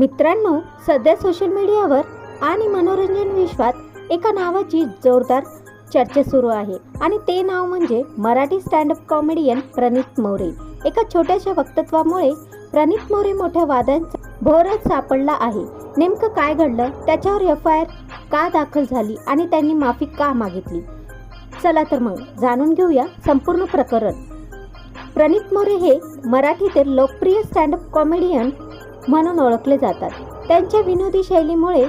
मित्रांनो, सध्या सोशल मीडियावर आणि मनोरंजन विश्वात एका नावाची जोरदार चर्चा सुरू आहे आणि ते नाव म्हणजे मराठी स्टँडअप कॉमेडियन प्रणित मोरे. एका छोट्याशा वक्तव्यामुळे प्रणित मोरे मोठ्या वादांचा भोवऱ्यात सापडला आहे. नेमकं काय घडलं, त्याच्यावर FIR का दाखल झाली आणि त्यांनी माफी का मागितली? चला तर मग जाणून घेऊया संपूर्ण प्रकरण. प्रणित मोरे हे मराठीतील लोकप्रिय स्टँडअप कॉमेडियन म्हणून ओळखले जातात. त्यांच्या विनोदी शैलीमुळे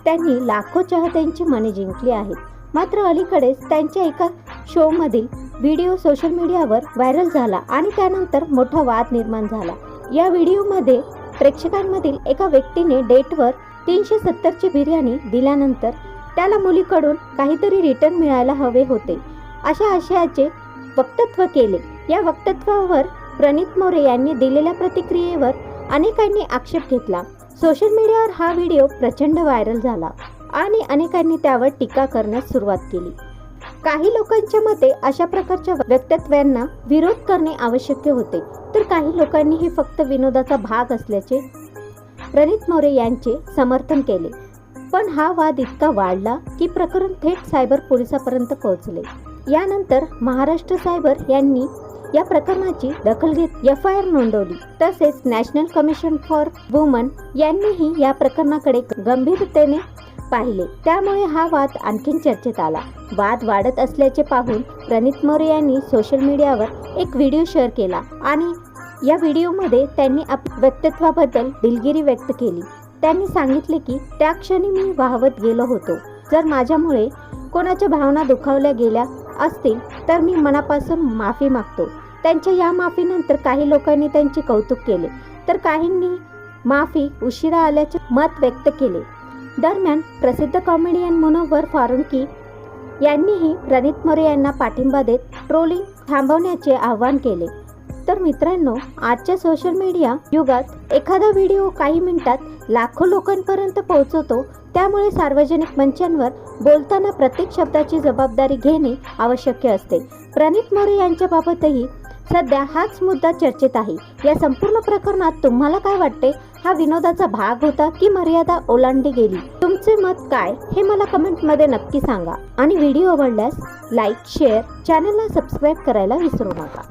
त्यांनी लाखो चाहत्यांची मने जिंकली आहेत. मात्र अलीकडेच त्यांच्या एका शोमधील व्हिडिओ सोशल मीडियावर व्हायरल झाला आणि त्यानंतर मोठा वाद निर्माण झाला. या व्हिडिओमध्ये प्रेक्षकांमधील एका व्यक्तीने डेटवर 370ची बिर्याणी दिल्यानंतर त्याला मुलीकडून काहीतरी रिटर्न मिळायला हवे होते अशा आशयाचे वक्तव्य केले. या वक्तव्यावर प्रणित मोरे यांनी दिलेल्या प्रतिक्रियेवर अनेकांनी आक्षेप घेतला. सोशल मीडियावर हा व्हिडिओ प्रचंड व्हायरल झाला आणि अनेकांनी त्यावर टीका करण्यास सुरुवात केली. काही लोकांच्या मते अशा प्रकारच्या वक्तव्यांना विरोध करणे आवश्यक होते, तर काही लोकांनी हे फक्त विनोदाचा भाग असल्याचे प्रणित मोरे यांचे समर्थन केले. पण हा वाद इतका वाढला की प्रकरण थेट सायबर पोलिसांपर्यंत पोहोचले. यानंतर महाराष्ट्र सायबर यांनी या प्रकरणाची दखल घेत FIR नोंदवली. तसेच नॅशनल कमिशन फॉर वुमन यांनीही या प्रकरणाकडे गंभीरतेने पाहिले. त्यामुळे हा वाद आणखीन चर्चेत आला. वाद वाढत असल्याचे पाहून प्रणित मोरे यांनी सोशल मीडियावर एक व्हिडिओ शेअर केला आणि या व्हिडिओमध्ये त्यांनी वक्तव्याबद्दल दिलगिरी व्यक्त केली. त्यांनी सांगितले की त्या क्षणी मी वाहवत गेलो होतो. जर माझ्यामुळे कोणाच्या भावना दुखावल्या गेल्या असतील तर मी मनापासून माफी मागतो. त्यांच्या या माफीनंतर काही लोकांनी त्यांचे कौतुक केले तर काहींनी माफी उशिरा आल्याचे मत व्यक्त केले. दरम्यान प्रसिद्ध कॉमेडियन मुनव्वर फारुकी यांनीही प्रणित मोरे यांना पाठिंबा देत ट्रोलिंग थांबवण्याचे आवाहन केले. तर मित्रांनो, आजच्या सोशल मीडिया युगात एखादा व्हिडिओ काही मिनिटात लाखो लोकांपर्यंत पोहोचवतो. त्यामुळे सार्वजनिक मंचांवर बोलताना प्रत्येक शब्दाची जबाबदारी घेणे आवश्यक असते. प्रणित मोरे यांच्याबाबतही सध्या हाच मुद्दा चर्चेत आहे. या संपूर्ण प्रकरणात तुम्हाला काय वाटते? हा विनोदाचा भाग होता की मर्यादा ओलांडली गेली? तुमचे मत काय हे मला कमेंटमध्ये नक्की सांगा आणि व्हिडिओ आवडल्यास लाईक, शेअर, चॅनलला सबस्क्राईब करायला विसरू नका.